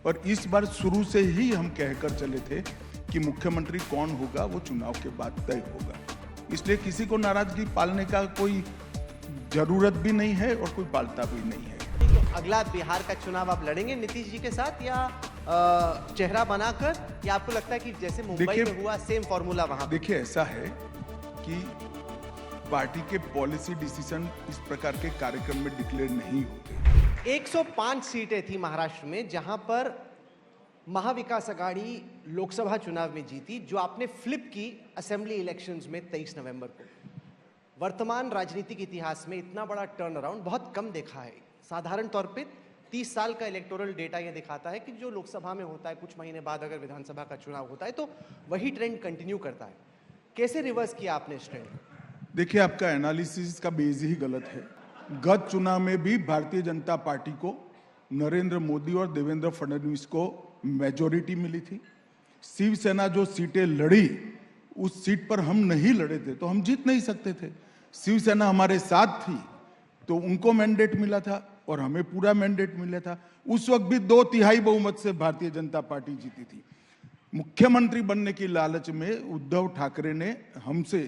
और इस बार शुरू से ही हम कहकर चले थे कि मुख्यमंत्री कौन होगा वो चुनाव के बाद तय होगा, इसलिए किसी को नाराजगी पालने का कोई जरूरत भी नहीं है और कोई पालता भी नहीं है। तो अगला बिहार का चुनाव आप लड़ेंगे नीतीश जी के साथ या चेहरा बनाकर, या आपको लगता है कि जैसे मुंबई में हुआ सेम फॉर्मूला वहां? देखिए, ऐसा है कि पार्टी के पॉलिसी डिसीजन इस प्रकार के कार्यक्रम में डिक्लेयर नहीं होते। 105 सीटें थी महाराष्ट्र में जहां पर महाविकास अघाड़ी लोकसभा चुनाव में जीती, जो आपने फ्लिप की असेंबली इलेक्शंस में 23 नवंबर को। वर्तमान राजनीतिक इतिहास में इतना बड़ा टर्न अराउंड बहुत कम देखा है। साधारण तौर पे 30 साल का इलेक्टोरल डेटा ये दिखाता है कि जो लोकसभा में होता है कुछ महीने बाद अगर विधानसभा का चुनाव होता है तो वही ट्रेंड कंटिन्यू करता है। कैसे रिवर्स किया आपने इस ट्रेंड? देखिए, आपका एनालिसिस का बेस ही गलत है। गत चुनाव में भी भारतीय जनता पार्टी को नरेंद्र मोदी और देवेंद्र फडणवीस को मेजॉरिटी मिली थी। शिवसेना जो सीटें लड़ी उस सीट पर हम नहीं लड़े थे तो हम जीत नहीं सकते थे। शिवसेना हमारे साथ थी तो उनको मैंडेट मिला था और हमें पूरा मैंडेट मिला था। उस वक्त भी 2/3 बहुमत से भारतीय जनता पार्टी जीती थी। मुख्यमंत्री बनने की लालच में उद्धव ठाकरे ने हमसे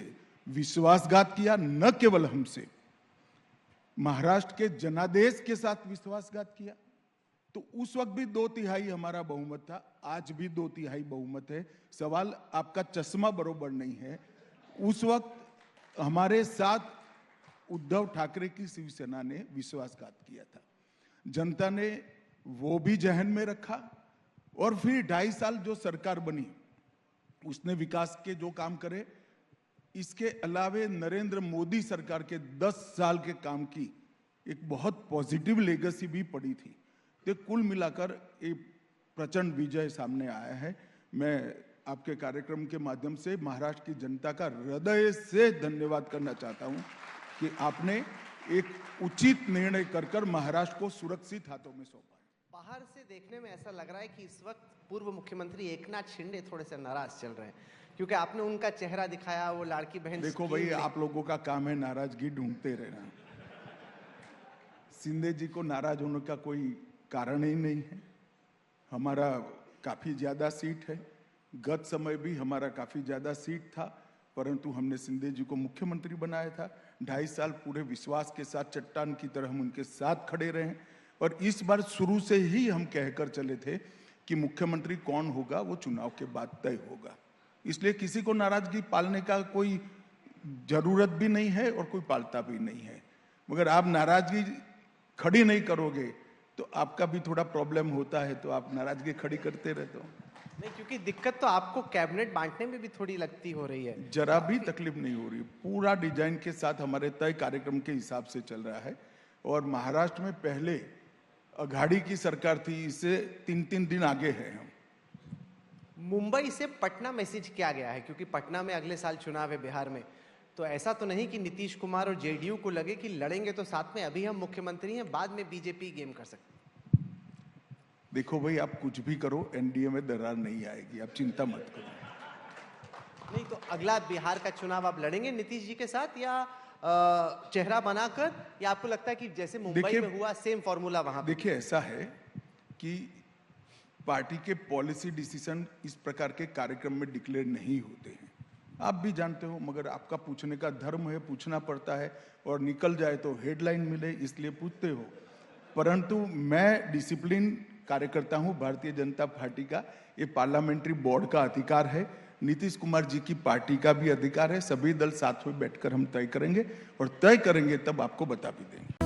विश्वासघात किया, न केवल हमसे, महाराष्ट्र के जनादेश के साथ विश्वासघात किया। तो उस वक्त भी 2/3 हमारा बहुमत था, आज भी 2/3 बहुमत है। सवाल आपका चश्मा बरोबर नहीं है। उस वक्त हमारे साथ उद्धव ठाकरे की शिवसेना ने विश्वासघात किया था। जनता ने वो भी जहन में रखा और फिर 2.5 साल जो सरकार बनी उसने विकास के जो काम करे, इसके अलावे नरेंद्र मोदी सरकार के 10 साल के काम की एक बहुत पॉजिटिव लेगेसी भी पड़ी थी। तो कुल मिलाकर एक प्रचंड विजय सामने आया है। मैं आपके कार्यक्रम के माध्यम से महाराष्ट्र की जनता का हृदय से धन्यवाद करना चाहता हूं कि आपने एक उचित निर्णय कर महाराष्ट्र को सुरक्षित हाथों में सौंपा। बाहर से देखने में ऐसा लग रहा है कि इस वक्त पूर्व मुख्यमंत्री एकनाथ शिंदे थोड़े से नाराज चल रहे हैं, क्योंकि आपने उनका चेहरा दिखाया, वो लाड़की बहन। देखो भाई, आप लोगों का काम है नाराजगी ढूंढते रहना। शिंदे जी को नाराज होने का कोई कारण ही नहीं है। हमारा काफी ज्यादा सीट है, गत समय भी हमारा काफी ज्यादा सीट था, परंतु हमने शिंदे जी को मुख्यमंत्री बनाया था। 2.5 साल पूरे विश्वास के साथ चट्टान की तरह हम उनके साथ खड़े रहे और इस बार शुरू से ही हम कहकर चले थे कि मुख्यमंत्री कौन होगा वो चुनाव के बाद तय होगा, इसलिए किसी को नाराजगी पालने का कोई जरूरत भी नहीं है और कोई पालता भी नहीं है। मगर आप नाराजगी खड़ी नहीं करोगे तो आपका भी थोड़ा प्रॉब्लम होता है, तो आप नाराजगी खड़ी करते रहते हो। नहीं, क्योंकि दिक्कत तो आपको कैबिनेट बांटने में भी थोड़ी लगती हो रही है। जरा भी तकलीफ नहीं हो रही, पूरा डिजाइन के साथ हमारे तय कार्यक्रम के हिसाब से चल रहा है। और महाराष्ट्र में पहले अघाड़ी की सरकार थी, इससे 3-3 दिन आगे है हम। मुंबई से पटना मैसेज किया गया है, क्योंकि पटना में अगले साल चुनाव है बिहार में, तो ऐसा तो नहीं कि नीतीश कुमार और जेडीयू को लगे कि लड़ेंगे तो साथ में, अभी हम मुख्यमंत्री हैं, बाद में बीजेपी गेम कर सकते। देखो भाई, आप कुछ भी करो, एनडीए में दरार नहीं आएगी, आप चिंता मत करो। नहीं, तो अगला बिहार का चुनाव आप लड़ेंगे नीतीश जी के साथ या चेहरा बनाकर, या आपको लगता है कि जैसे मुंबई में हुआ सेम फॉर्मूला वहां? देखिए, ऐसा है कि पार्टी के पॉलिसी डिसीजन इस प्रकार के कार्यक्रम में डिक्लेयर नहीं होते हैं, आप भी जानते हो, मगर आपका पूछने का धर्म है, पूछना पड़ता है, और निकल जाए तो हेडलाइन मिले इसलिए पूछते हो। परंतु मैं डिसिप्लिन कार्यकर्ता हूं भारतीय जनता पार्टी का, ये पार्लियामेंट्री बोर्ड का अधिकार है, नीतीश कुमार जी की पार्टी का भी अधिकार है। सभी दल साथ में बैठकर हम तय करेंगे और तय करेंगे तब आपको बता भी देंगे।